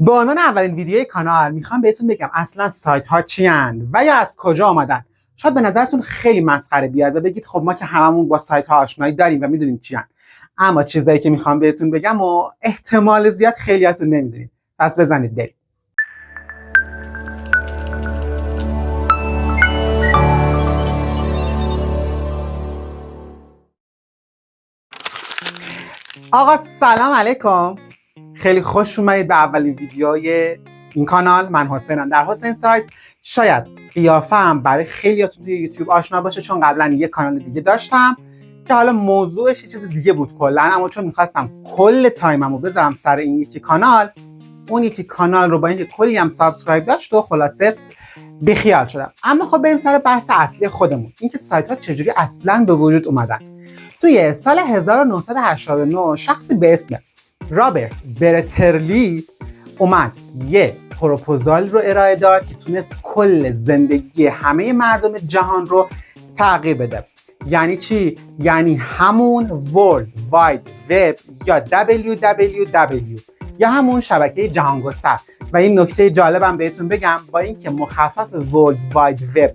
به عنوان اولین ویدیوی کانال میخوام بهتون بگم اصلا سایت ها چی هن و یا از کجا آمدن. شاید به نظرتون خیلی مسخره بیاد و بگید خب ما که هممون با سایت ها آشنایی داریم و میدونیم چی هن. اما چیزایی که میخوام بهتون بگم و احتمال زیاد خیلیاتون نمیدونید. پس بزنید بریم. آقا سلام علیکم، خیلی خوش اومدید به اولین ویدیوی این کانال. من حسینم در حسین سایت. شاید قیافه‌ام برای خیلیاتون توی یوتیوب آشنا باشه چون قبلا یه کانال دیگه داشتم که حالا موضوعش یه چیز دیگه بود کلا، اما چون میخواستم کل تایممو بذارم سر این یکی کانال، اون یکی کانال رو با اینکه کلی هم سابسکرایب داشت و خلاصه بیخیال شدم. اما خب بریم سر بحث اصلی خودمون، اینکه سایت ها چجوری اصلا به وجود اومدن. توی سال 1989 شخصی به اسم رابرت برترلی اومد یه پروپوزال رو ارائه داد که تونست کل زندگی همه مردم جهان رو تغییر بده. یعنی چی؟ یعنی همون World Wide Web یا WWW یا همون شبکه جهانگستر. و این نکته جالبم بهتون بگم، با اینکه مخفف World Wide Web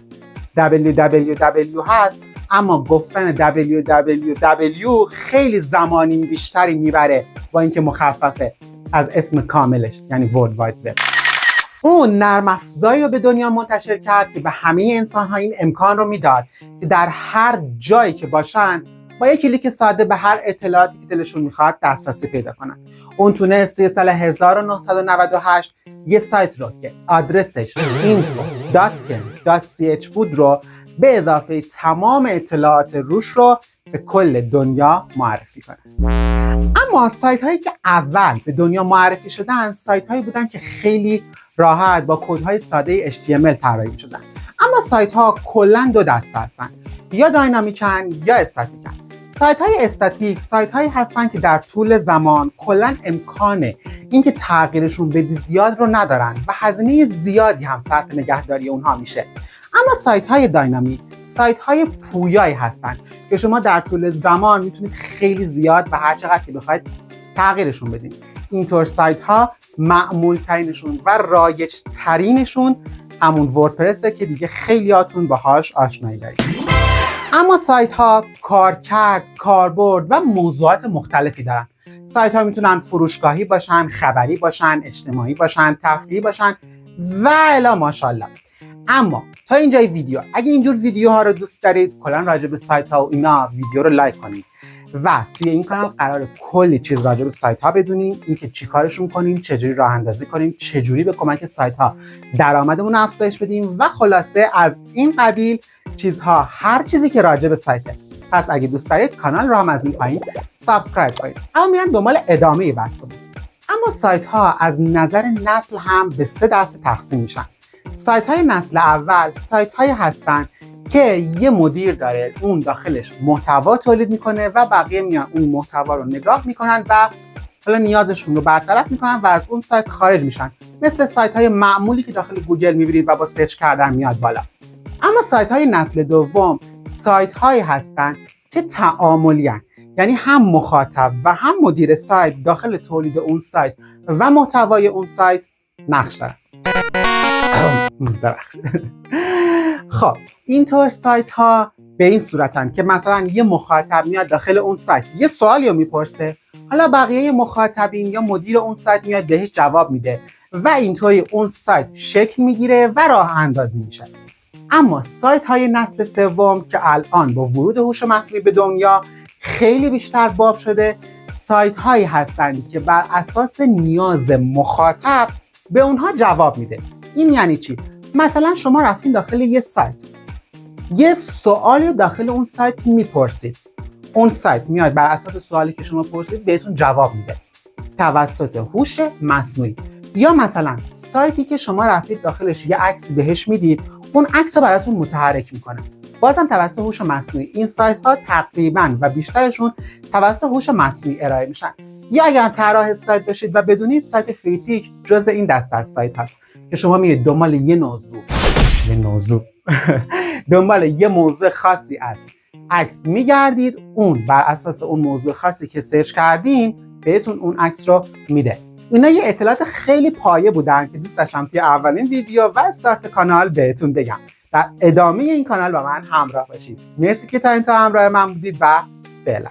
WWW هست، اما گفتن www خیلی زمانی بیشتری میبره با اینکه مخففه از اسم کاملش یعنی World Wide Web. اون نرم افزاری رو به دنیا منتشر کرد که به همه انسان‌ها این امکان رو میداد که در هر جایی که باشن با یک کلیک ساده به هر اطلاعاتی که دلشون میخواد دسترسی پیدا کنن. اون تونست توی سال 1998 یه سایت رو که آدرسش info.ken.ch بود رو به اضافه تمام اطلاعات روش رو به کل دنیا معرفی کنه. اما سایت هایی که اول به دنیا معرفی شدن سایت هایی بودن که خیلی راحت با کدهای ساده HTML طراحی شدن. اما سایت ها کلا دو دسته هستن، یا داینامیکن یا استاتیکن. سایت های استاتیک سایت هایی هستن که در طول زمان کلا امکان اینکه تغییرشون بدی زیاد رو ندارن و هزینه زیادی هم صرف نگهداری اونها میشه. اما سایت های داینامیک سایت های پویایی هستن که شما در طول زمان میتونید خیلی زیاد و هر چقدر که بخواید تغییرشون بدین. اینطور سایت ها معمول ترینشون و رایج ترینشون همون وردپرسه که دیگه خیلیاتون باهاش آشنایی دارید. اما سایت ها کارکرد، کاربرد و موضوعات مختلفی دارن. سایت ها میتونن فروشگاهی باشن، خبری باشن، اجتماعی باشن، تفریحی باشن و الی ماشاءالله. اما تا اینجای ویدیو اگه اینجور ویدیوها رو دوست دارید، کلا راجع به سایت ها و اینا ویدیو رو لایک کنید و توی این کانال قراره کلی چیز راجع به سایت ها بدونیم، اینکه چی کارشون کنیم، چجوری راه اندازی کنیم، چجوری به کمک سایت ها درآمدمون افزایش بدیم و خلاصه از این قبیل چیزها، هر چیزی که راجع به سایته. پس اگه دوست دارید کانال رو هم از این پایین سابسکرایب کنید. اما میرم دنبال ادامه بحثمون. اما سایت ها از نظر نسل هم به 3 دسته تقسیم میشن. سایت های نسل اول سایت هایی هستن که یه مدیر داره، اون داخلش محتوا تولید میکنه و بقیه میان اون محتوا رو نگاه میکنن و حالا نیازشون رو برطرف میکنن و از اون سایت خارج میشن، مثل سایت های معمولی که داخل گوگل میبینید و با سرچ کردن میاد بالا. اما سایت های نسل دوم سایت هایی هستن که تعاملی هستن، یعنی هم مخاطب و هم مدیر سایت داخل تولید اون سایت و محتوای اون سایت نقش دارن. خب اینطور سایت ها به این صورتن که مثلا یه مخاطب میاد داخل اون سایت یه سوالی رو میپرسه، حالا بقیه مخاطبین یا مدیر اون سایت میاد بهش جواب میده و اینطوری اون سایت شکل میگیره و راه اندازی میشه. اما سایت های نسل سوم که الان با ورود هوش مصنوعی به دنیا خیلی بیشتر باب شده، سایت هایی هستند که بر اساس نیاز مخاطب به اونها جواب میده. این یعنی چی؟ مثلا شما رفتین داخل یه سایت، یه سوالی داخل اون سایت میپرسید، اون سایت میاد بر اساس سوالی که شما پرسید بهتون جواب میده توسط هوش مصنوعی. یا مثلا سایتی که شما رفتید داخلش یه عکسی بهش میدید، اون عکس رو براتون متحرک میکنه، بازم توسط هوش مصنوعی. این سایت ها تقریبا و بیشترشون توسط هوش مصنوعی ارائه میشن. یا اگر طراح سایت باشید و بدونید، سایت فریپیک جزء این دسته از سایت هست که شما میرید دنبال یه موضوع دنبال یه موضوع خاصی از عکس میگردید، اون بر اساس اون موضوع خاصی که سرچ کردین بهتون اون عکس رو میده. اینا یه اطلاعات خیلی پایه بودن که دوست داشتم توی اولین ویدیو و استارت کانال بهتون بگم. در ادامه این کانال با من همراه باشید. مرسی که تا همراه من بودید و فعلا.